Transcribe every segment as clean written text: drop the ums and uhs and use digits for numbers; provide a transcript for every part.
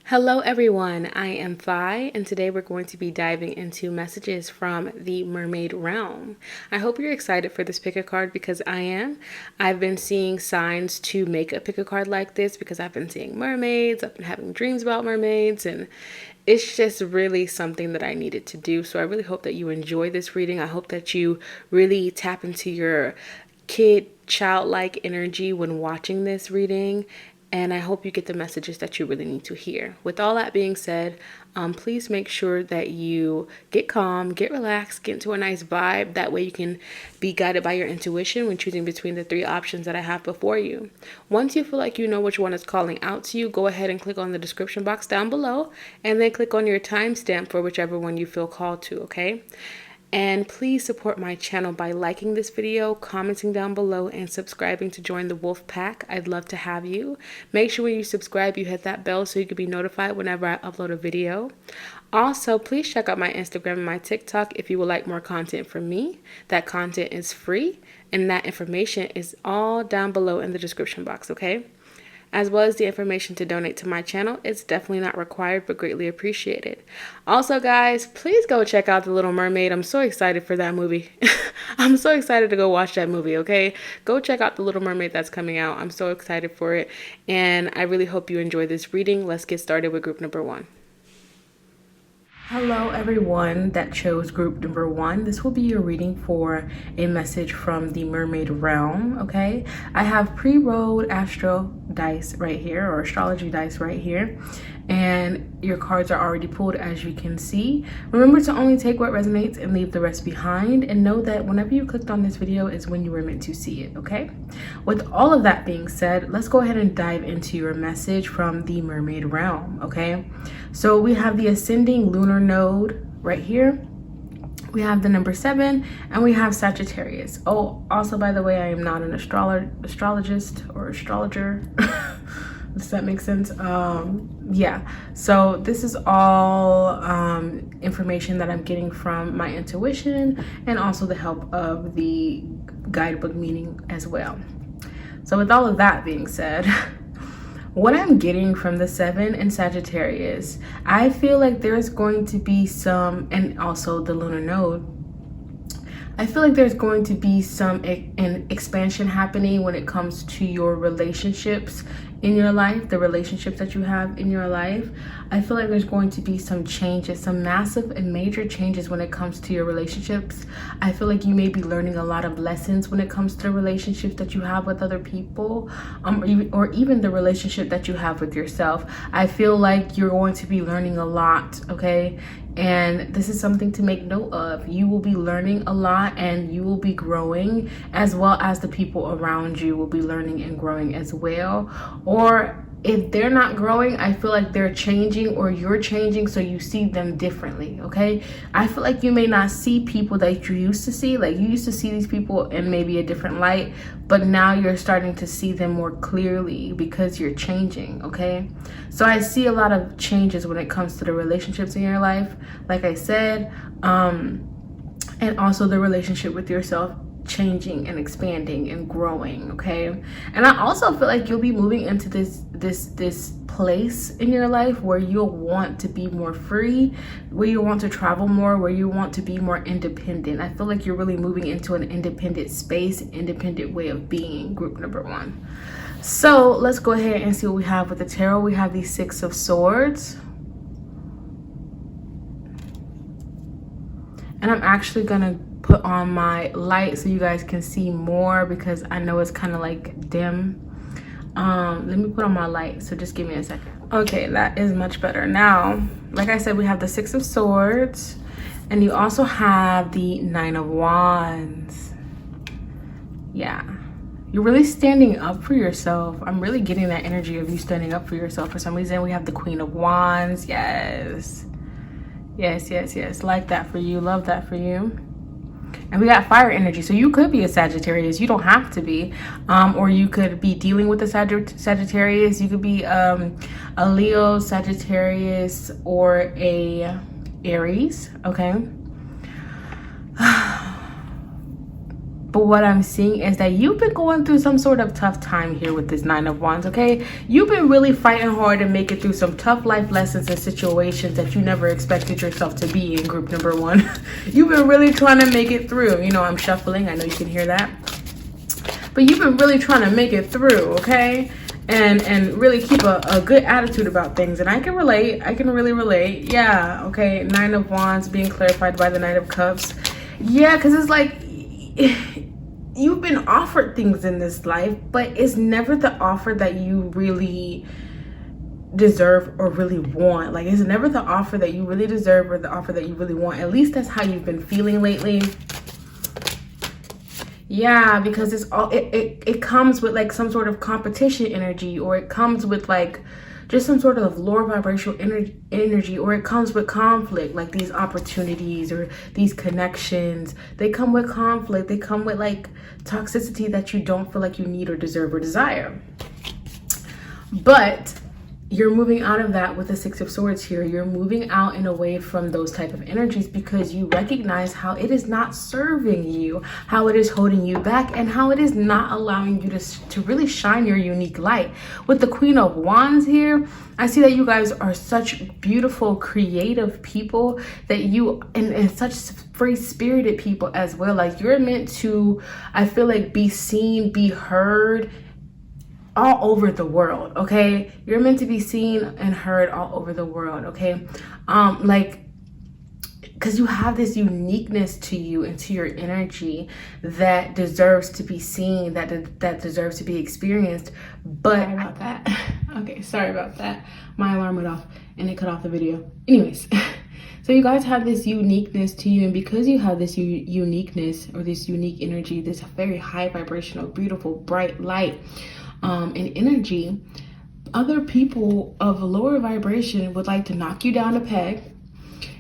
Hello everyone, I am Fi, and today we're going to be diving into messages from the Mermaid realm. I hope you're excited for this pick a card because I am. I've been seeing signs to make a pick a card like this because I've been seeing mermaids, I've been having dreams about mermaids, and it's just really something that I needed to do. So I really hope that you enjoy this reading. I hope that you really tap into your childlike energy when watching this reading, and I hope you get the messages that you really need to hear. With all that being said, please make sure that you get calm, get relaxed, get into a nice vibe. That way you can be guided by your intuition when choosing between the three options that I have before you. Once you feel like you know which one is calling out to you, go ahead and click on the description box down below, and then click on your timestamp for whichever one you feel called to, okay? And please support my channel by liking this video, commenting down below, and subscribing to join the Wolf Pack. I'd love to have you. Make sure when you subscribe, you hit that bell so you can be notified whenever I upload a video. Also, please check out my Instagram and my TikTok if you would like more content from me. That content is free, and that information is all down below in the description box, okay? As well as the information to donate to my channel. It's definitely not required, but greatly appreciated. Also, guys, please go check out The Little Mermaid. I'm so excited for that movie. I'm so excited to go watch that movie, okay? Go check out The Little Mermaid that's coming out. I'm so excited for it, and I really hope you enjoy this reading. Let's get started with group number 1. Hello everyone that chose group number 1. This will be your reading for a message from the Mermaid realm, okay? I have pre-rolled astro dice right here, or astrology dice right here, and your cards are already pulled, as you can see. Remember to only take what resonates and leave the rest behind, and know that whenever you clicked on this video is when you were meant to see it, okay? With all of that being said, let's go ahead and dive into your message from the Mermaid realm, okay? So we have the ascending lunar node right here. We have the number 7, and we have Sagittarius. Oh, also, by the way, I am not an astrologist or astrologer. Does that make sense? Yeah, so this is all information that I'm getting from my intuition and also the help of the guidebook meaning as well. So with all of that being said, what I'm getting from the 7 in Sagittarius, I feel like there's going to be some, and also the lunar node, I feel like there's going to be an expansion happening when it comes to your relationships in your life, the relationships that you have in your life. I feel like there's going to be some changes, some massive and major changes when it comes to your relationships. I feel like you may be learning a lot of lessons when it comes to the relationships that you have with other people, or even the relationship that you have with yourself. I feel like you're going to be learning a lot, okay? And this is something to make note of. You will be learning a lot, and you will be growing, as well as the people around you will be learning and growing as well. Or if they're not growing, I feel like they're changing, or you're changing, so you see them differently, okay? I feel like you may not see people that you used to see. Like, you used to see these people in maybe a different light, but now you're starting to see them more clearly because you're changing, okay? So I see a lot of changes when it comes to the relationships in your life, like I said, and also the relationship with yourself changing and expanding and growing, okay? And I also feel like you'll be moving into this place in your life where you'll want to be more free, where you want to travel more, where you want to be more independent. I feel like you're really moving into an independent space, independent way of being, group number 1. So let's go ahead and see what we have with the tarot. We have the 6 of Swords, and I'm actually gonna put on my light so you guys can see more, because I know it's kind of like dim. Let me put on my light, so just give me a second. Okay, that is much better. Now, like I said, we have the 6 of Swords, and you also have the 9 of Wands. Yeah, you're really standing up for yourself. I'm really getting that energy of you standing up for yourself for some reason. We have the Queen of Wands. Yes, like that for you, love that for you. And we got fire energy, so you could be a Sagittarius. You don't have to be, or you could be dealing with a Sagittarius. You could be a Leo, Sagittarius, or a Aries, okay? But what I'm seeing is that you've been going through some sort of tough time here with this Nine of Wands, okay? You've been really fighting hard to make it through some tough life lessons and situations that you never expected yourself to be in, group number one. You've been really trying to make it through. You know, I'm shuffling. I know you can hear that. But you've been really trying to make it through, okay? And really keep a good attitude about things. And I can relate. I can really relate. Yeah, okay? Nine of Wands being clarified by the Knight of Cups. Yeah, because it's like... you've been offered things in this life, but it's never the offer that you really deserve or really want. Like, it's never the offer that you really deserve or the offer that you really want. At least that's how you've been feeling lately. Yeah, because it's all it comes with like some sort of competition energy, or it comes with like just some sort of lower vibrational energy, or it comes with conflict, like these opportunities or these connections. They come with conflict. They come with like toxicity that you don't feel like you need or deserve or desire. But you're moving out of that with the Six of Swords here. You're moving out and away from those type of energies because you recognize how it is not serving you, how it is holding you back, and how it is not allowing you to really shine your unique light. With the Queen of Wands here, I see that you guys are such beautiful, creative people, that you, and such free-spirited people as well. Like, you're meant to, I feel like, be seen, be heard, all over the world, okay? You're meant to be seen and heard all over the world, okay? Like, because you have this uniqueness to you and to your energy that deserves to be seen, that deserves to be experienced. But sorry about that. Okay, sorry about that. My alarm went off and it cut off the video. Anyways, so you guys have this uniqueness to you, and because you have this uniqueness or this unique energy, this very high vibrational, beautiful, bright light, and energy, other people of a lower vibration would like to knock you down a peg.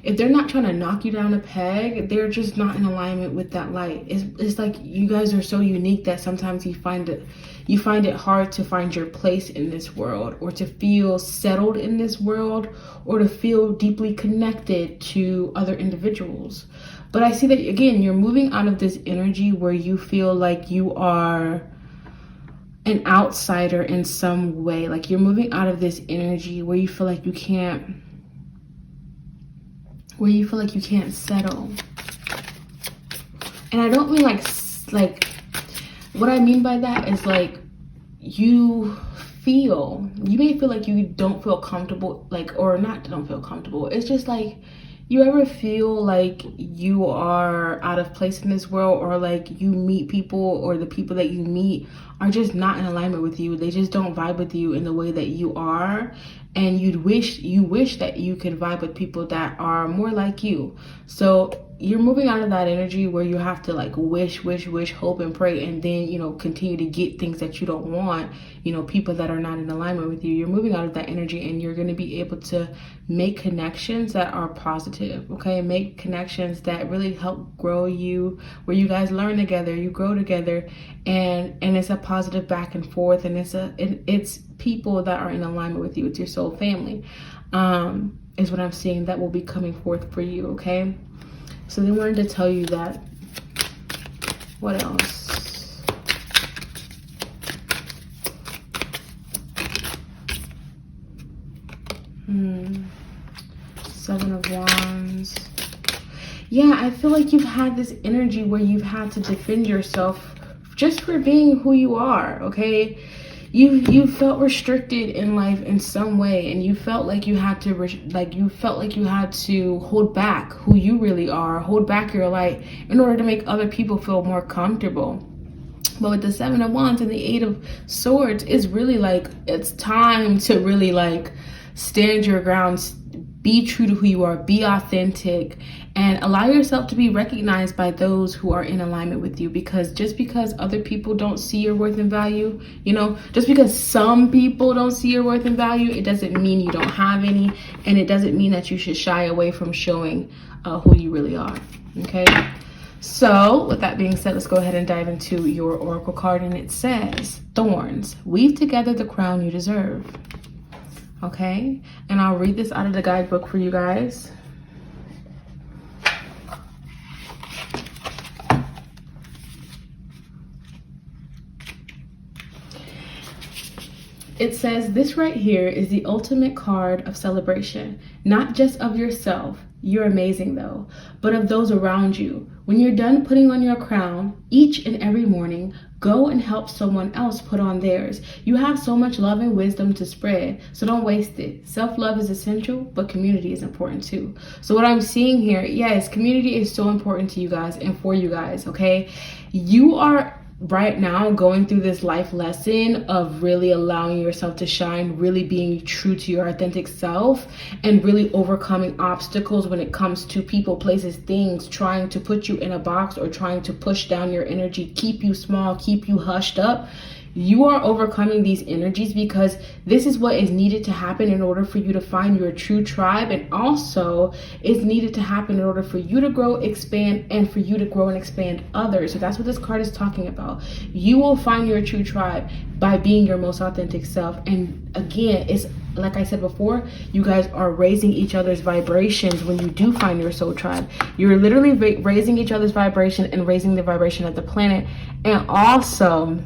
If they're not trying to knock you down a peg, they're just not in alignment with that light. It's like you guys are so unique that sometimes you find it hard to find your place in this world, or to feel settled in this world, or to feel deeply connected to other individuals. But I see that, again, you're moving out of this energy where you feel like you are an outsider in some way. Like, you're moving out of this energy where you feel like you can't settle. And I don't mean like what I mean by that is like you may feel like you don't feel comfortable, like, or not don't feel comfortable. It's just like, you ever feel like you are out of place in this world, or like you meet people, or the people that you meet are just not in alignment with you. They just don't vibe with you in the way that you are, and you wish that you could vibe with people that are more like you. So you're moving out of that energy where you have to like wish, hope and pray, and then, you know, continue to get things that you don't want, you know, people that are not in alignment with you. You're moving out of that energy, and you're going to be able to make connections that are positive, okay? Make connections that really help grow you, where you guys learn together, you grow together, and it's a positive back and forth, and it's people that are in alignment with you. It's your soul family, is what I'm seeing, that will be coming forth for you, okay? So they wanted to tell you that. What else? Seven of Wands. Yeah, I feel like you've had this energy where you've had to defend yourself just for being who you are, okay? You felt restricted in life in some way, and you felt like you had to hold back who you really are, hold back your light in order to make other people feel more comfortable. But with the Seven of Wands and the Eight of Swords, it's really like it's time to really like stand your ground, be true to who you are, be authentic, and allow yourself to be recognized by those who are in alignment with you. Because just because other people don't see your worth and value, you know, just because some people don't see your worth and value, it doesn't mean you don't have any, and it doesn't mean that you should shy away from showing who you really are, okay? So with that being said, let's go ahead and dive into your oracle card, and it says, Thorns, weave together the crown you deserve. Okay, and I'll read this out of the guidebook for you guys. It says this right here is the ultimate card of celebration, not just of yourself. You're amazing though, but of those around you. When you're done putting on your crown, each and every morning, go and help someone else put on theirs. You have so much love and wisdom to spread, so don't waste it. Self-love is essential, but community is important too. So what I'm seeing here, yes, community is so important to you guys and for you guys, okay? You are right now going through this life lesson of really allowing yourself to shine, really being true to your authentic self, and really overcoming obstacles when it comes to people, places, things trying to put you in a box or trying to push down your energy, keep you small, keep you hushed up. You are overcoming these energies because this is what is needed to happen in order for you to find your true tribe, and also it's needed to happen in order for you to grow, expand, and for you to grow and expand others. So that's what this card is talking about. You will find your true tribe by being your most authentic self. And again, it's like I said before, you guys are raising each other's vibrations when you do find your soul tribe. You're literally raising each other's vibration and raising the vibration of the planet, and also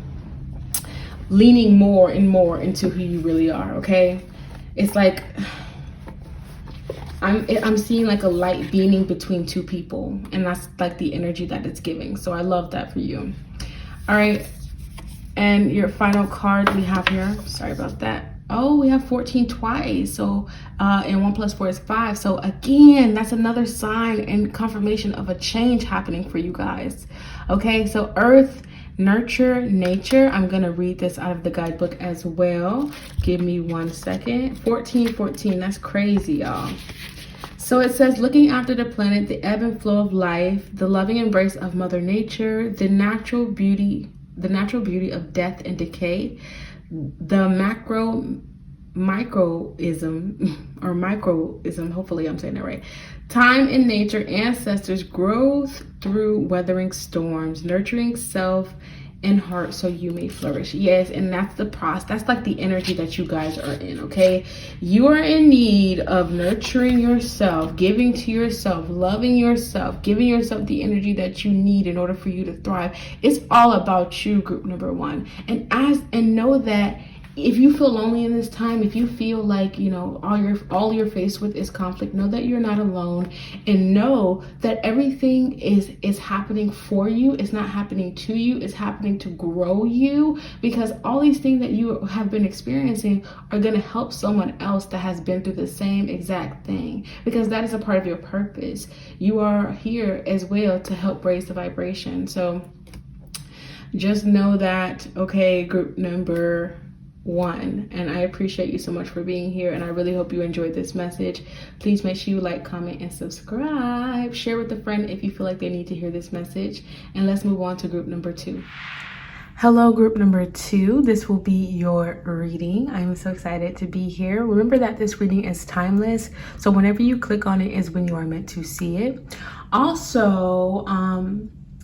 leaning more and more into who you really are, okay? It's like I'm seeing like a light beaming between two people, and that's like the energy that it's giving. So I love that for you. All right, and your final card we have here, sorry about that. Oh, we have 14 twice. So and 1 + 4 is 5. So again, that's another sign and confirmation of a change happening for you guys. Okay, so Earth, nurture, nature. I'm gonna read this out of the guidebook as well. Give me 1 second. 14, that's crazy, y'all. So it says, looking after the planet, the ebb and flow of life, the loving embrace of Mother Nature, the natural beauty of death and decay, the microism, hopefully I'm saying that right. Time in nature, ancestors, growth through weathering storms, nurturing self and heart so you may flourish. Yes, and that's the process. That's like the energy that you guys are in, okay? You are in need of nurturing yourself, giving to yourself, loving yourself, giving yourself the energy that you need in order for you to thrive. It's all about you, group number 1. And know that if you feel lonely in this time, if you feel like, you know, all you're faced with is conflict, know that you're not alone, and know that everything is happening for you. It's not happening to you. It's happening to grow you, because all these things that you have been experiencing are going to help someone else that has been through the same exact thing, because that is a part of your purpose. You are here as well to help raise the vibration. So just know that, okay, group number 1, and I appreciate you so much for being here, and I really hope you enjoyed this message. Please make sure you like, comment, and subscribe. Share with a friend if you feel like they need to hear this message, and let's move on to group number 2. Hello, group number 2. This will be your reading. I'm so excited to be here. Remember that this reading is timeless, so whenever you click on it is when you are meant to see it. Also,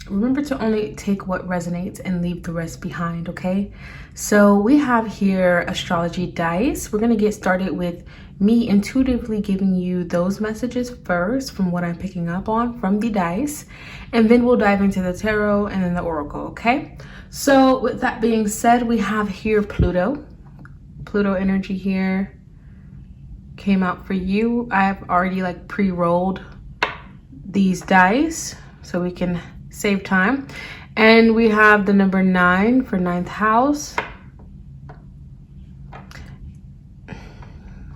remember to only take what resonates and leave the rest behind, okay? So we have here astrology dice. We're gonna get started with me intuitively giving you those messages first from what I'm picking up on from the dice, and then we'll dive into the tarot and then the oracle, okay? So with that being said, we have here Pluto energy here came out for you. I've already like pre-rolled these dice so we can save time. And we have the number 9 for 9th house.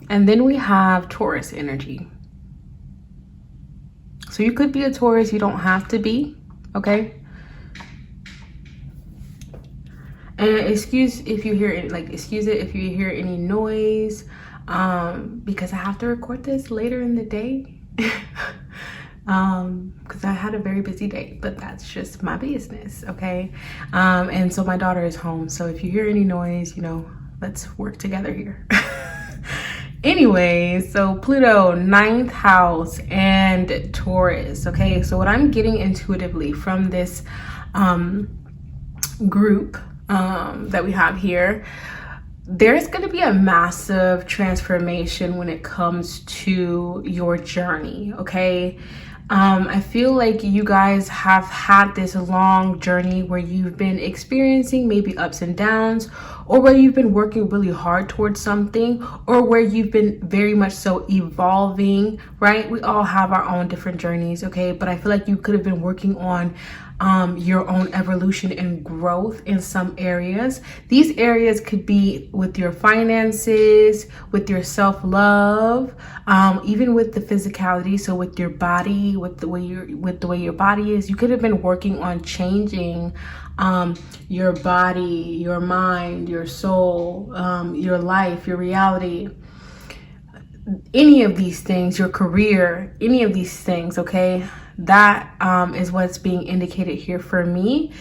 And then we have Taurus energy. So you could be a Taurus, you don't have to be, okay? And excuse it if you hear any noise, because I have to record this later in the day. Because I had a very busy day, but that's just my business, okay? And so my daughter is home, so if you hear any noise, you know, let's work together here. Anyway, so Pluto, 9th house, and Taurus, okay? So what I'm getting intuitively from this group that we have here, there's going to be a massive transformation when it comes to your journey, okay? I feel like you guys have had this long journey where you've been experiencing maybe ups and downs, or where you've been working really hard towards something, or where you've been very much so evolving, right? We all have our own different journeys, okay? But I feel like you could have been working on your own evolution and growth in some areas. These areas could be with your finances, with your self-love, even with the physicality. So with your body, with the way your body is, you could have been working on changing your body, your mind, your soul, your life, your reality. Any of these things, your career, any of these things, okay? That is what's being indicated here for me.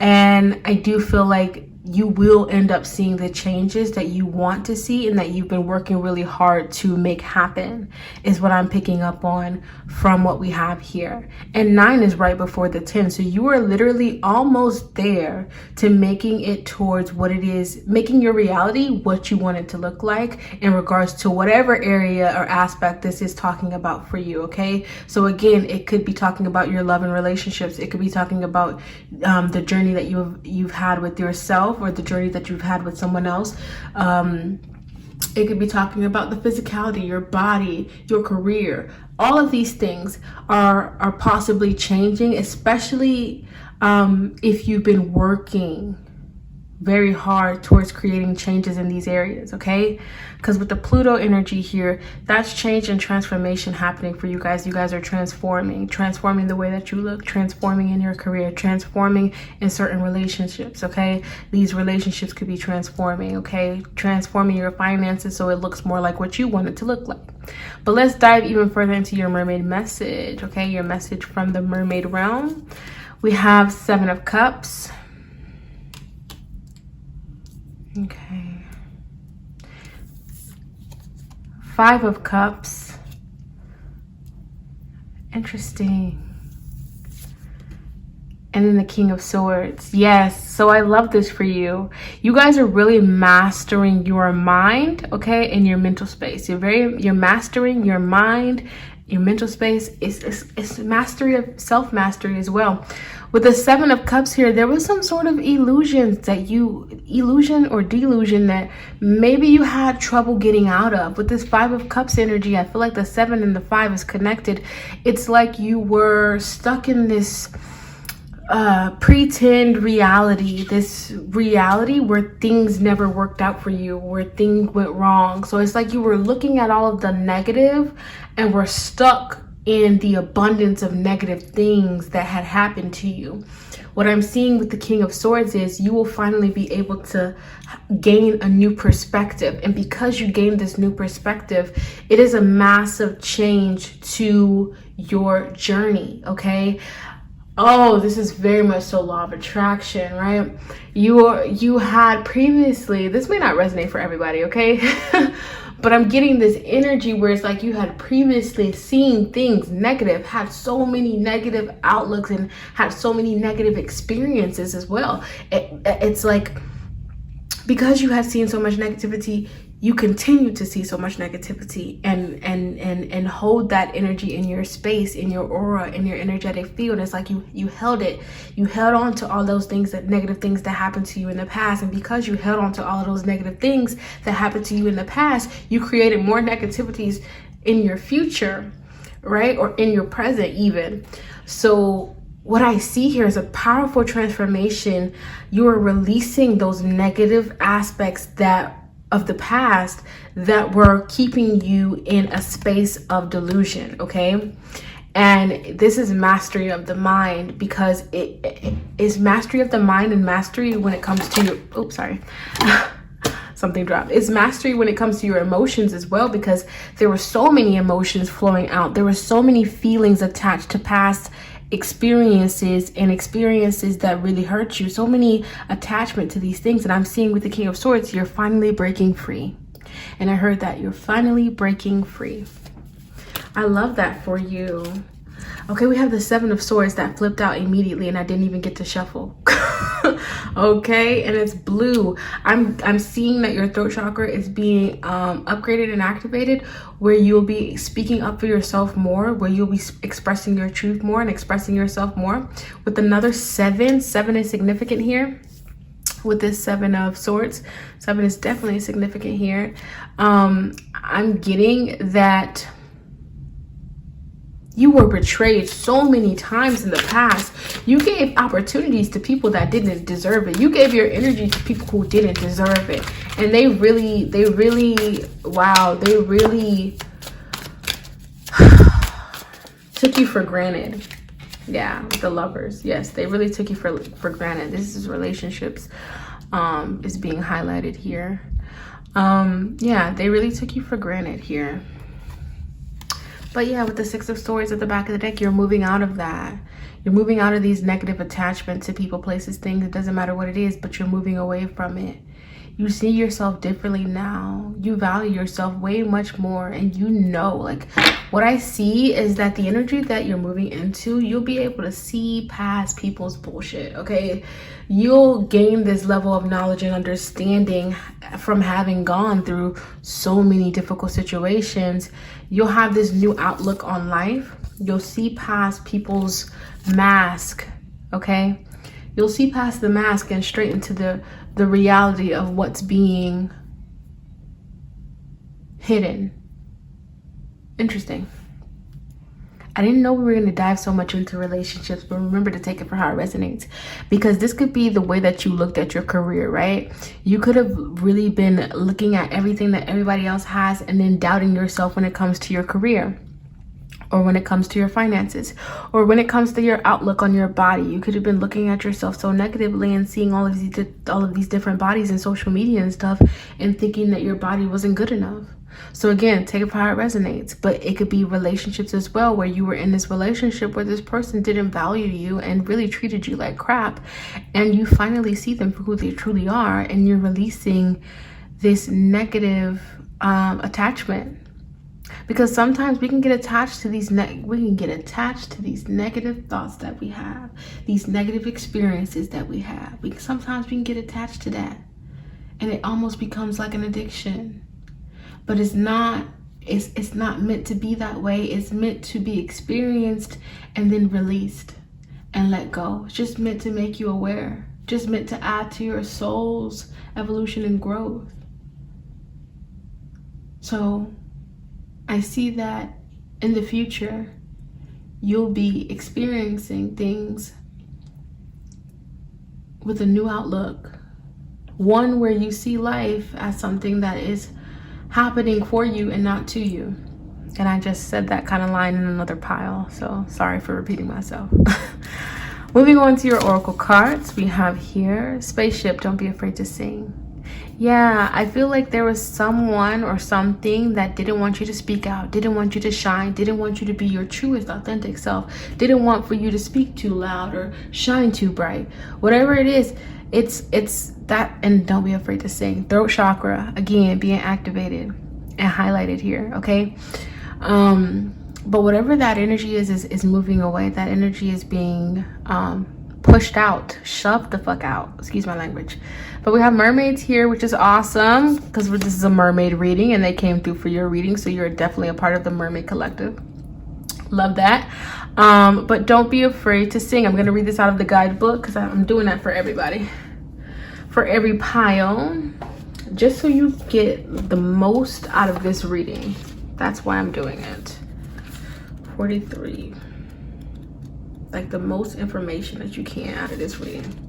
And I do feel like you will end up seeing the changes that you want to see and that you've been working really hard to make happen, is what I'm picking up on from what we have here. And 9 is right before the 10. So you are literally almost there to making it towards what it is, making your reality what you want it to look like in regards to whatever area or aspect this is talking about for you, okay? So again, it could be talking about your love and relationships. It could be talking about the journey that you've had with yourself, or the journey that you've had with someone else. It could be talking about the physicality, your body, your career. All of these things are possibly changing, especially if you've been working very hard towards creating changes in these areas, okay? Because with the Pluto energy here, that's change and transformation happening for you guys. You guys are transforming the way that you look, transforming in your career, transforming in certain relationships, okay? These relationships could be transforming, okay? Transforming your finances so it looks more like what you want it to look like. But let's dive even further into your mermaid message, okay? Your message from the mermaid realm. We have 7 of Cups. Okay. 5 of Cups. Interesting. And then the King of Swords. Yes, so I love this for you. You guys are really mastering your mind, okay, and your mental space. You're mastering your mind, your mental space. It's mastery of self-mastery as well. With the 7 of Cups here, there was some sort of illusion or delusion that maybe you had trouble getting out of. With this 5 of Cups energy, I feel like the 7 and the 5 is connected. It's like you were stuck in this pretend reality, this reality where things never worked out for you, where things went wrong. So it's like you were looking at all of the negative and were stuck in the abundance of negative things that had happened to you. What I'm seeing with the King of Swords is you will finally be able to gain a new perspective. And because you gain this new perspective, it is a massive change to your journey, okay? Oh, this is very much so law of attraction, right? You had previously, this may not resonate for everybody, okay? But I'm getting this energy where it's like you had previously seen things negative, had so many negative outlooks and had so many negative experiences as well. It's like because you had seen so much negativity, you continue to see so much negativity and hold that energy in your space, in your aura, in your energetic field. It's like you held it. You held on to all those things, that negative things that happened to you in the past. And because you held on to all of those negative things that happened to you in the past, you created more negativities in your future, right? Or in your present even. So what I see here is a powerful transformation. You are releasing those negative aspects of the past that were keeping you in a space of delusion, okay? And this is mastery of the mind, because it is mastery of the mind and mastery when it comes to your, oops, sorry. Something dropped. It's mastery when it comes to your emotions as well, because there were so many emotions flowing out. There were so many feelings attached to past experiences and experiences that really hurt you, so many attachment to these things. And I'm seeing with the King of Swords, you're finally breaking free. And I heard that you're finally breaking free. I love that for you. Okay, we have the 7 of Swords that flipped out immediately and I didn't even get to shuffle. Okay, and it's blue. I'm seeing that your throat chakra is being upgraded and activated, where you'll be speaking up for yourself more, where you'll be expressing your truth more and expressing yourself more. With another 7 is significant here. with this 7 of Swords. 7 is definitely significant here. I'm getting that you were betrayed so many times in the past. You gave opportunities to people that didn't deserve it. You gave your energy to people who didn't deserve it. And they really took you for granted. Yeah, with the Lovers. Yes, they really took you for granted. This is relationships is being highlighted here. Yeah, they really took you for granted here. But yeah, with the 6 of Swords at the back of the deck, you're moving out of that. You're moving out of these negative attachments to people, places, things. It doesn't matter what it is, but you're moving away from it. You see yourself differently now. You value yourself way much more. And you know, like, what I see is that the energy that you're moving into, you'll be able to see past people's bullshit, okay? You'll gain this level of knowledge and understanding from having gone through so many difficult situations. You'll have this new outlook on life. You'll see past people's mask, okay? You'll see past the mask and straight into the reality of what's being hidden. Interesting. I didn't know we were going to dive so much into relationships, but remember to take it for how it resonates, because this could be the way that you looked at your career, right? You could have really been looking at everything that everybody else has and then doubting yourself when it comes to your career, or when it comes to your finances, or when it comes to your outlook on your body. You could have been looking at yourself so negatively and seeing all of these different bodies in social media and stuff and thinking that your body wasn't good enough. So again, take it for how it resonates. But it could be relationships as well, where you were in this relationship where this person didn't value you and really treated you like crap, and you finally see them for who they truly are, and you're releasing this negative attachment. Because sometimes we can get attached to these negative thoughts that we have, these negative experiences that we have. Sometimes we can get attached to that, and it almost becomes like an addiction. But it's not meant to be that way. It's meant to be experienced and then released and let go. It's just meant to make you aware, just meant to add to your soul's evolution and growth. So I see that in the future, you'll be experiencing things with a new outlook. One where you see life as something that is happening for you and not to you. And I just said that kind of line in another pile, so sorry for repeating myself. Moving on to your oracle cards, we have here, Spaceship, don't be afraid to sing. Yeah, I feel like there was someone or something that didn't want you to speak out, didn't want you to shine, didn't want you to be your truest, authentic self, didn't want for you to speak too loud or shine too bright. Whatever it is, it's that. And don't be afraid to sing. Throat chakra, again, being activated and highlighted here, okay? But whatever that energy is moving away. That energy is being pushed out, shoved the fuck out, excuse my language. But we have mermaids here, which is awesome, because this is a mermaid reading and they came through for your reading, so you're definitely a part of the mermaid collective. Love that. But don't be afraid to sing. I'm going to read this out of the guidebook because I'm doing that for everybody, for every pile, just so you get the most out of this reading. That's why I'm doing it. 43, like the most information that you can out of this reading.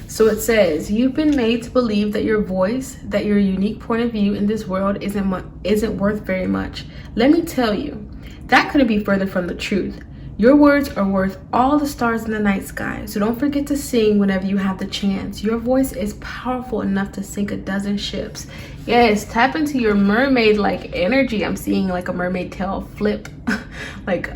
So it says, you've been made to believe that your voice, that your unique point of view in this world isn't worth very much. Let me tell you, that couldn't be further from the truth. Your words are worth all the stars in the night sky, so don't forget to sing whenever you have the chance. Your voice is powerful enough to sink a dozen ships. Yes, tap into your mermaid-like energy. I'm seeing like a mermaid tail flip, like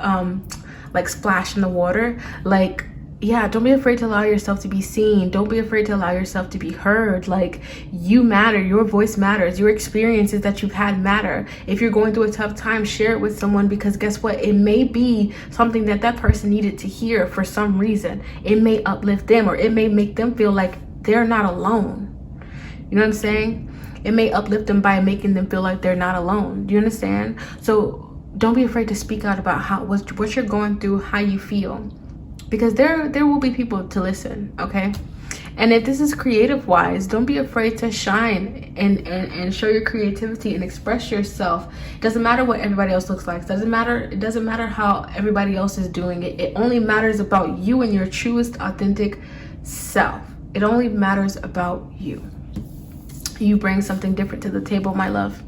splash in the water. Like, yeah, don't be afraid to allow yourself to be seen. Don't be afraid to allow yourself to be heard. Like, you matter. Your voice matters. Your experiences that you've had matter. If you're going through a tough time, share it with someone, because guess what? It may be something that that person needed to hear for some reason. It may uplift them, or it may make them feel like they're not alone. You know what I'm saying? It may uplift them by making them feel like they're not alone. Do you understand? So don't be afraid to speak out about what you're going through, how you feel. Because there will be people to listen, okay? And if this is creative wise, don't be afraid to shine and show your creativity and express yourself. It doesn't matter what everybody else looks like. It doesn't matter how everybody else is doing it. It only matters about you and your truest authentic self. It only matters about you. You bring something different to the table, my love.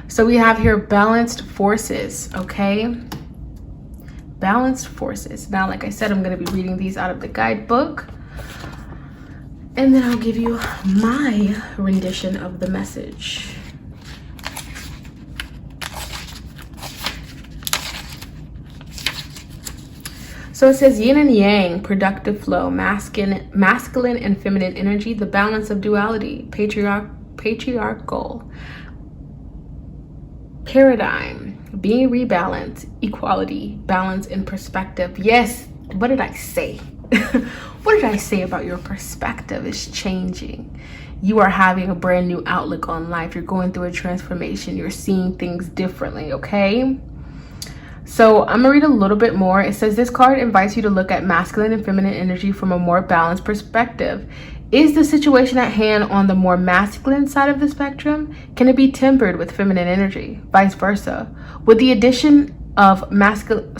So we have here balanced forces, okay? Balanced forces. Now, like I said, I'm going to be reading these out of the guidebook. And then I'll give you my rendition of the message. So it says yin and yang, productive flow, masculine and feminine energy, the balance of duality, patriarchal paradigm, being rebalanced, equality, balance, and perspective. Yes, what did I say? What did I say about your perspective is changing? You are having a brand new outlook on life. You're going through a transformation. You're seeing things differently, okay? So I'm gonna read a little bit more. It says this card invites you to look at masculine and feminine energy from a more balanced perspective. Is the situation at hand on the more masculine side of the spectrum? Can it be tempered with feminine energy? Vice versa. Would the addition of masculine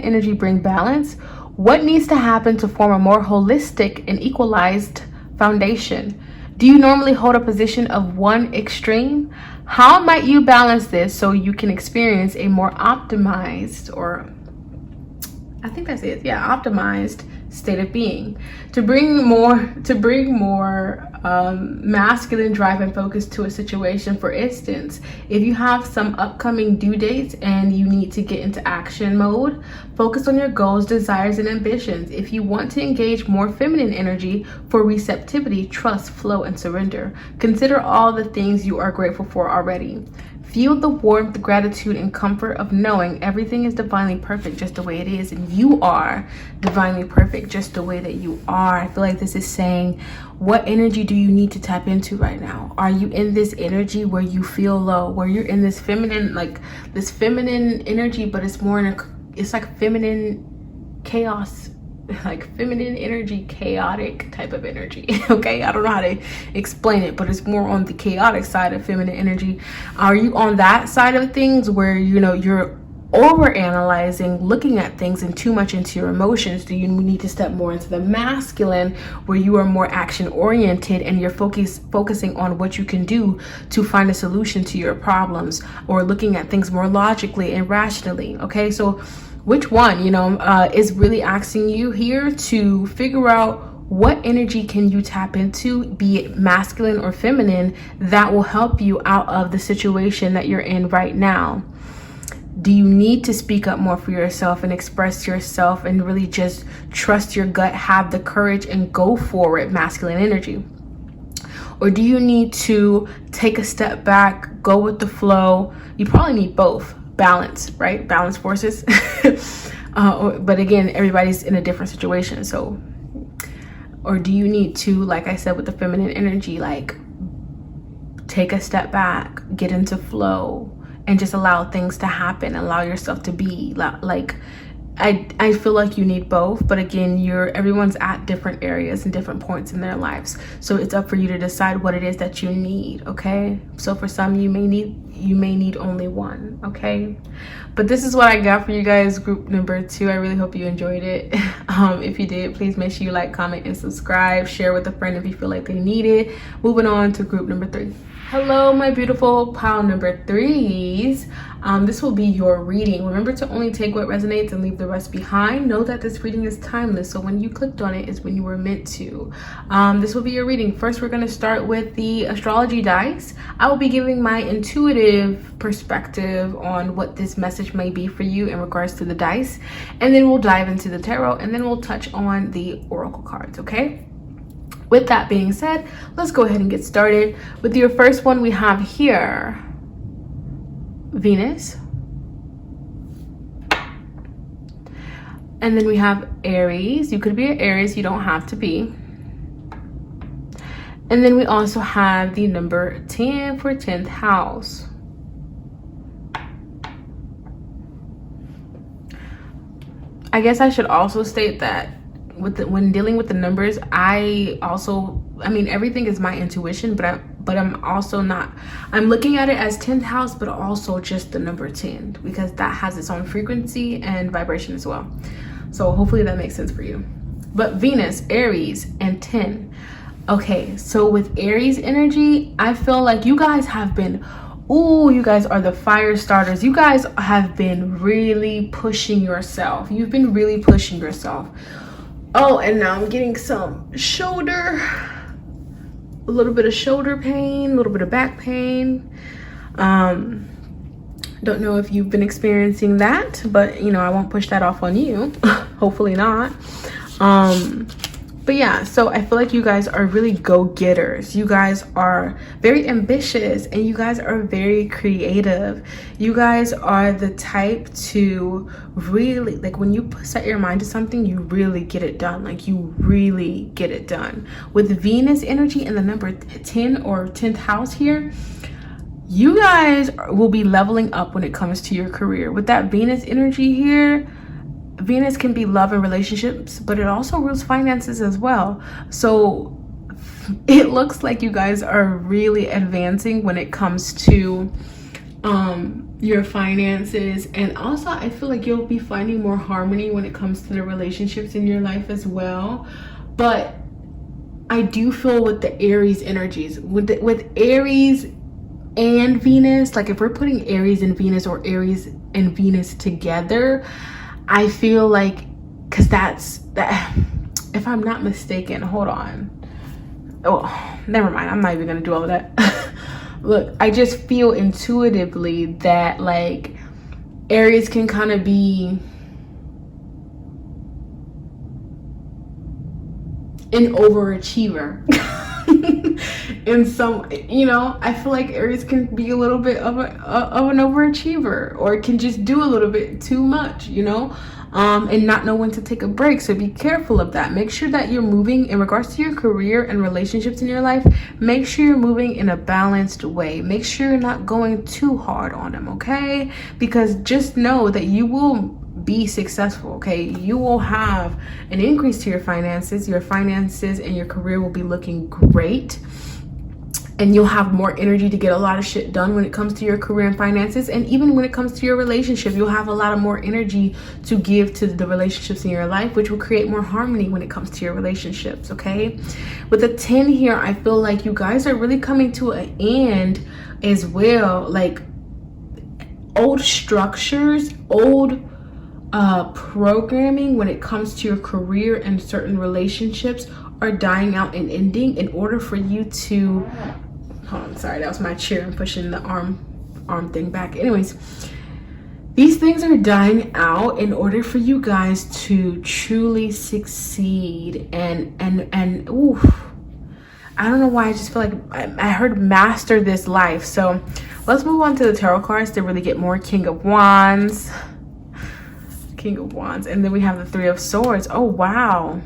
energy bring balance? What needs to happen to form a more holistic and equalized foundation? Do you normally hold a position of one extreme? How might you balance this so you can experience a more optimized, or I think that's it, yeah, optimized state of being, to bring more masculine drive and focus to a situation? For instance, if you have some upcoming due dates and you need to get into action mode, focus on your goals, desires, and ambitions. If you want to engage more feminine energy for receptivity, trust, flow, and surrender, consider all the things you are grateful for already. Feel the warmth, gratitude, and comfort of knowing everything is divinely perfect just the way it is, and you are divinely perfect just the way that you are. I feel like this is saying, what energy do you need to tap into right now? Are you in this energy where you feel low, where you're in this feminine, like this feminine energy, but it's more it's like feminine chaos, like feminine energy, chaotic type of energy. Okay, I don't know how to explain it, but it's more on the chaotic side of feminine energy. Are you on that side of things where, you know, you're over analyzing, looking at things and too much into your emotions? Do you need to step more into the masculine where you are more action oriented and you're focusing on what you can do to find a solution to your problems, or looking at things more logically and rationally? Okay, so which one, you know, is really asking you here to figure out what energy can you tap into, be it masculine or feminine, that will help you out of the situation that you're in right now. Do you need to speak up more for yourself and express yourself and really just trust your gut, have the courage and go for it, masculine energy? Or do you need to take a step back, go with the flow? You probably need both. Balance, right? Balance forces. But again, everybody's in a different situation. So, or do you need to, like I said, with the feminine energy, like take a step back, get into flow, and just allow things to happen, allow yourself to be like, I feel like you need both, but again, everyone's at different areas and different points in their lives. So it's up for you to decide what it is that you need, okay? So for some, you may need only one, okay? But this is what I got for you guys, group number 2. I really hope you enjoyed it. If you did, please make sure you like, comment, and subscribe. Share with a friend if you feel like they need it. Moving on to group number 3. Hello, my beautiful pile number 3s. This will be your reading. Remember to only take what resonates and leave the rest behind. Know that this reading is timeless, so when you clicked on it is when you were meant to. This will be your reading. First, we're going to start with the astrology dice. I will be giving my intuitive perspective on what this message may be for you in regards to the dice, and then we'll dive into the tarot, and then we'll touch on the oracle cards, okay? With that being said, let's go ahead and get started. With your first one, we have here Venus. And then we have Aries. You could be an Aries, you don't have to be. And then we also have the number 10 for 10th house. I guess I should also state that when dealing with the numbers, I mean, everything is my intuition, but I'm also not, I'm looking at it as 10th house, but also just the number 10, because that has its own frequency and vibration as well. So hopefully that makes sense for you. But Venus, Aries, and 10. Okay, so with Aries energy, I feel like you guys have been, you guys are the fire starters. You guys have been really pushing yourself. You've been really pushing yourself. Oh, and now I'm getting some shoulder, a little bit of shoulder pain, a little bit of back pain. Don't know if you've been experiencing that, but you know, I won't push that off on you. Hopefully not. But yeah, so I feel like you guys are really go-getters. You guys are very ambitious, and you guys are very creative. You guys are the type to really, like, when you set your mind to something, you really get it done. Like, you really get it done. With Venus energy in the number 10 or 10th house here, you guys will be leveling up when it comes to your career. With that Venus energy here, Venus can be love and relationships, but it also rules finances as well. So it looks like you guys are really advancing when it comes to your finances. And also I feel like you'll be finding more harmony when it comes to the relationships in your life as well. But I do feel with the Aries energies, with Aries and Venus, like if we're putting Aries and Venus or Aries and Venus together, I feel like, because that's that, if I'm not mistaken, hold on, never mind, I'm not even gonna do all of that. Look, I just feel intuitively that like Aries can kind of be an overachiever. In some, you know, I feel like Aries can be a little bit of an overachiever, or can just do a little bit too much, you know, and not know when to take a break. So be careful of that. Make sure that you're moving in regards to your career and relationships in your life. Make sure you're moving in a balanced way. Make sure you're not going too hard on them, okay? Because just know that you will be successful, okay? You will have an increase to your finances. Your finances and your career will be looking great, and you'll have more energy to get a lot of shit done when it comes to your career and finances. And even when it comes to your relationship, you'll have a lot of more energy to give to the relationships in your life, which will create more harmony when it comes to your relationships, okay? With the 10 here, I feel like you guys are really coming to an end as well. Like old structures, old programming when it comes to your career and certain relationships are dying out and ending in order for you to, hold on, sorry, that was my chair and pushing the arm thing back. Anyways, these things are dying out in order for you guys to truly succeed. And ooh, I don't know why, I just feel like I heard master this life. So let's move on to the tarot cards to really get more. King of Wands, and then we have the 3 of Swords. Oh wow.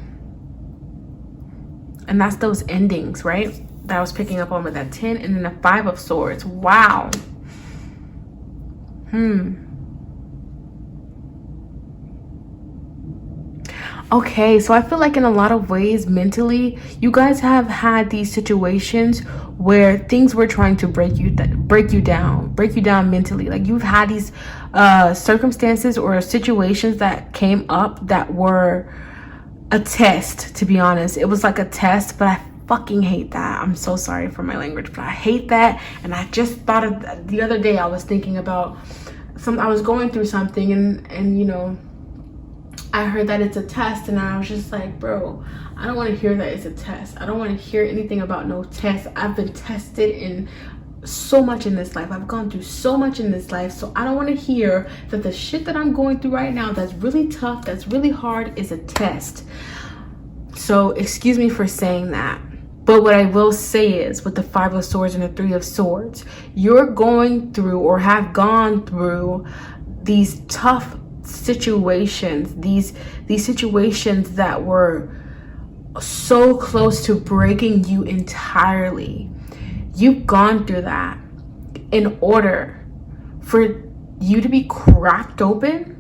And that's those endings, right, that I was picking up on with that 10. And then the 5 of Swords. Wow. Okay, so I feel like in a lot of ways mentally, you guys have had these situations where things were trying to break you down mentally. Like you've had these circumstances or situations that came up that were a test, to be honest. It was like a test, but I fucking hate that. I'm so sorry for my language, but I hate that. And I just thought of the other day, I was thinking about I was going through something, and you know, I heard that it's a test, and I was just like, bro, I don't want to hear that it's a test. I don't want to hear anything about no test. I've been tested in so much in this life. I've gone through so much in this life, so I don't want to hear that the shit that I'm going through right now that's really tough, that's really hard, is a test. So excuse me for saying that. But what I will say is, with the 5 of Swords and the 3 of Swords, you're going through or have gone through these tough situations, these situations that were so close to breaking you entirely. You've gone through that in order for you to be cracked open,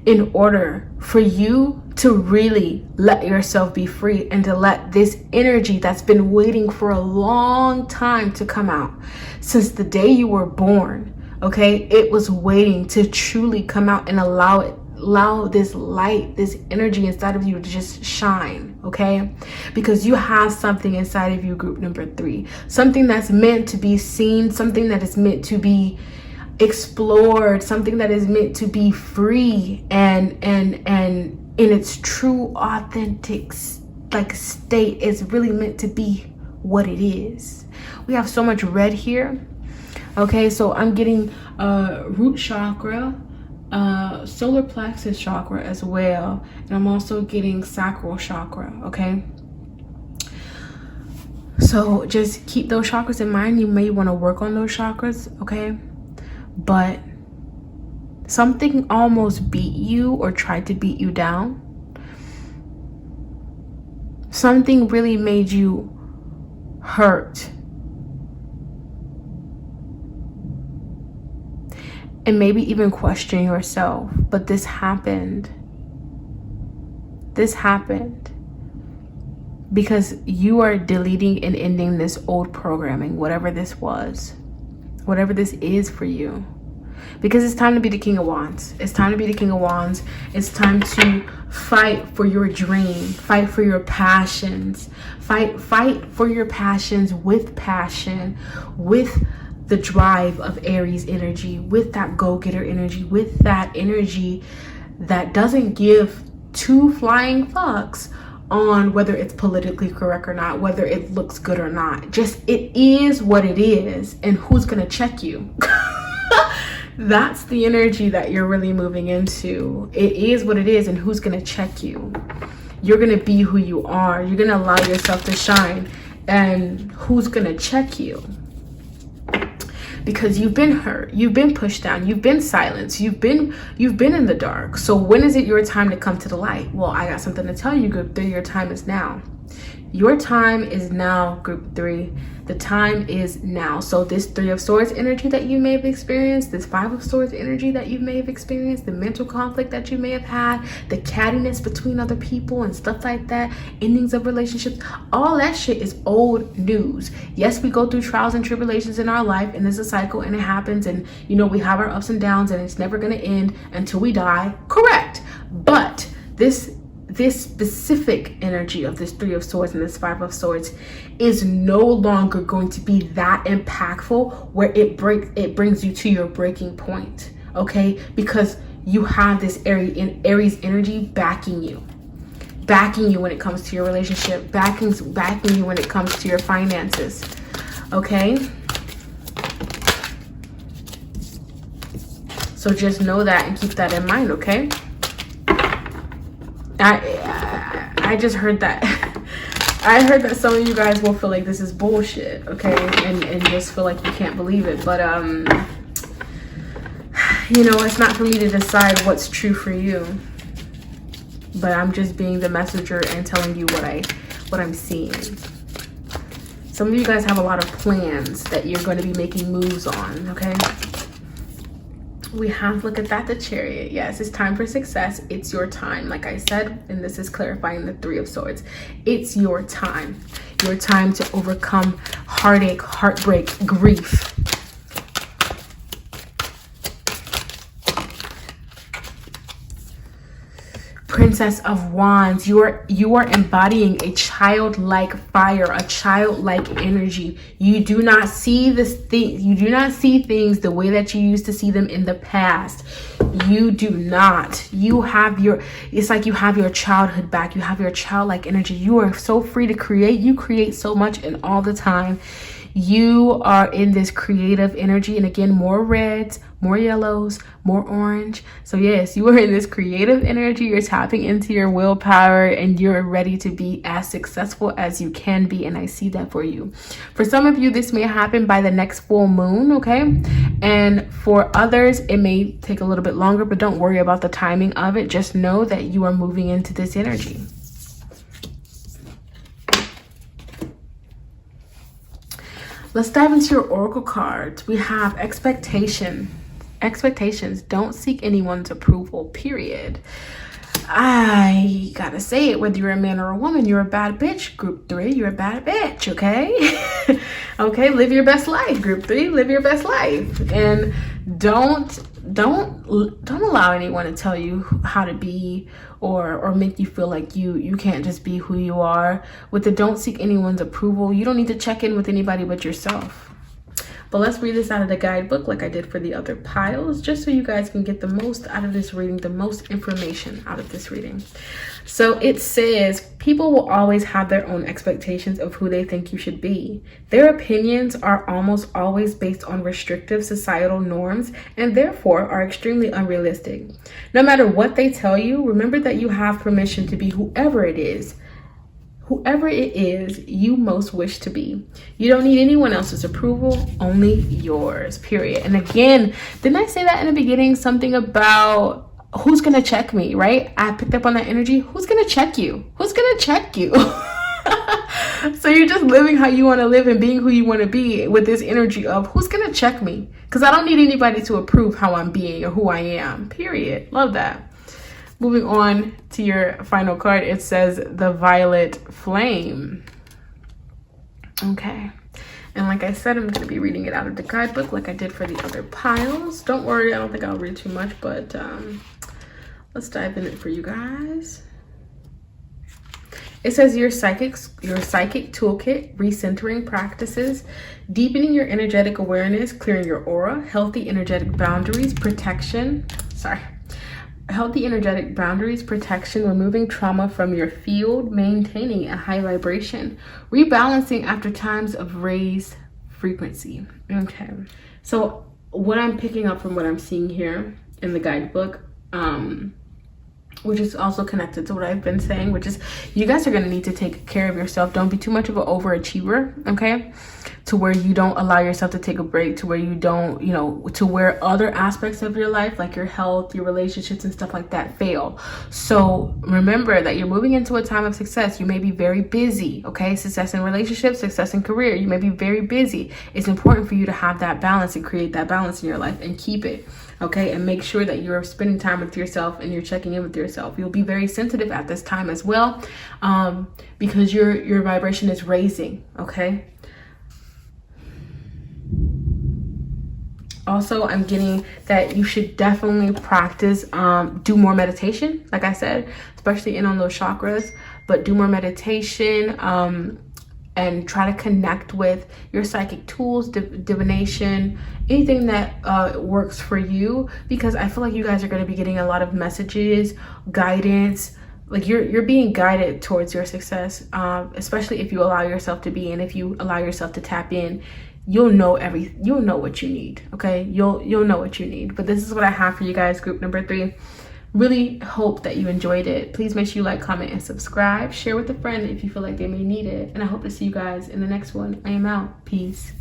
in order for you to really let yourself be free and to let this energy that's been waiting for a long time to come out since the day you were born. Okay, it was waiting to truly come out and allow this light, this energy inside of you to just shine. Okay, because you have something inside of you, group number 3, something that's meant to be seen, something that is meant to be explored, something that is meant to be free and in its true authentic state is really meant to be what it is. We have so much red here. Okay, so I'm getting root chakra, solar plexus chakra as well, and I'm also getting sacral chakra. Okay, so just keep those chakras in mind. You may want to work on those chakras. Okay, but something almost beat you or tried to beat you down. Something really made you hurt. And maybe even question yourself. But this happened. This happened because you are deleting and ending this old programming, whatever this was, whatever this is for you. Because it's time to be the King of Wands. It's time to be the King of Wands. It's time to fight for your dream. Fight for your passions. Fight for your passions with passion, with the drive of Aries energy, with that go-getter energy, with that energy that doesn't give two flying fucks on whether it's politically correct or not, whether it looks good or not. Just it is what it is, and who's gonna check you? That's the energy that you're really moving into. It is what it is, and who's gonna check you? You're gonna be who you are. You're gonna allow yourself to shine, and who's gonna check you? Because you've been hurt, you've been pushed down, you've been silenced, you've been in the dark. So when is it your time to come to the light? Well, I got something to tell you, group 3. Your time is now. Your time is now, group 3. The time is now. So this 3 of Swords energy that you may have experienced, this 5 of Swords energy that you may have experienced, the mental conflict that you may have had, the cattiness between other people and stuff like that, endings of relationships, all that shit is old news. Yes, we go through trials and tribulations in our life, and there's a cycle, and it happens, and you know, we have our ups and downs, and it's never going to end until we die. Correct. But this specific energy of this 3 of Swords and this 5 of Swords is no longer going to be that impactful where it brings you to your breaking point. Okay, because you have this Aries energy backing you when it comes to your relationship, backing you when it comes to your finances. Okay, so just know that and keep that in mind. Okay, I just heard that. I heard that some of you guys will feel like this is bullshit, okay, and just feel like you can't believe it. But you know, it's not for me to decide what's true for you. But I'm just being the messenger and telling you what I'm seeing. Some of you guys have a lot of plans that you're going to be making moves on, okay? We have, look at that, the Chariot. Yes, it's time for success. It's your time, like I said, and this is clarifying the 3 of Swords. It's your time to overcome heartache, heartbreak, grief. Princess of Wands, you are embodying a childlike fire, a childlike energy. You do not see you do not see things the way that you used to see them in the past. You do not. You have it's like you have your childhood back. You have your childlike energy. You are so free to create. You create so much and all the time. You are in this creative energy, and again, more reds, more yellows, more orange. So yes, you are in this creative energy. You're tapping into your willpower, and you're ready to be as successful as you can be, and I see that for you. For some of you, this may happen by the next full moon, okay? And for others, it may take a little bit longer, but don't worry about the timing of it. Just know that you are moving into this energy. Let's dive into your oracle cards. We have expectations. Don't seek anyone's approval, period. I gotta say it, whether you're a man or a woman, you're a bad bitch. Group 3, you're a bad bitch, okay? Okay, live your best life. Group 3, live your best life. And don't allow anyone to tell you how to be or make you feel like you can't just be who you are. With the don't seek anyone's approval, you don't need to check in with anybody but yourself. But let's read this out of the guidebook like I did for the other piles, just so you guys can get the most out of this reading, the most information out of this reading. So it says, people will always have their own expectations of who they think you should be. Their opinions are almost always based on restrictive societal norms and therefore are extremely unrealistic. No matter what they tell you, remember that you have permission to be whoever it is you most wish to be. You don't need anyone else's approval, only yours, period. And again, didn't I say that in the beginning? Something about who's gonna check me, right? I picked up on that energy. Who's gonna check you? Who's gonna check you? So you're just living how you want to live and being who you want to be with this energy of who's gonna check me? Because I don't need anybody to approve how I'm being or who I am, period. Love that. Moving on to your final card, it says the Violet Flame. Okay. And like I said, I'm going to be reading it out of the guidebook like I did for the other piles. Don't worry, I don't think I'll read too much, but let's dive in it for you guys. It says your psychic toolkit, recentering practices, deepening your energetic awareness, clearing your aura, healthy energetic boundaries, healthy energetic boundaries, protection, removing trauma from your field, maintaining a high vibration, rebalancing after times of raised frequency. Okay, so what I'm picking up from what I'm seeing here in the guidebook, which is also connected to what I've been saying, which is you guys are going to need to take care of yourself. Don't be too much of an overachiever, okay? To where you don't allow yourself to take a break, to where you don't, to where other aspects of your life, like your health, your relationships and stuff like that, fail. So remember that you're moving into a time of success. You may be very busy, okay? Success in relationships, success in career. You may be very busy. It's important for you to have that balance and create that balance in your life and keep it, okay? And make sure that you're spending time with yourself and you're checking in with yourself. You'll be very sensitive at this time as well, because your vibration is raising, okay? Also, I'm getting that you should definitely practice, do more meditation, like I said, especially in on those chakras, but do more meditation, and try to connect with your psychic tools, divination, anything that works for you, because I feel like you guys are going to be getting a lot of messages, guidance, like you're being guided towards your success, especially if you allow yourself to be, and if you allow yourself to tap in, you'll know what you need, okay? You'll know what you need. But this is what I have for you guys, group number 3. Really hope that you enjoyed it. Please make sure you like, comment, and subscribe. Share with a friend if you feel like they may need it. And I hope to see you guys in the next one. I am out. Peace.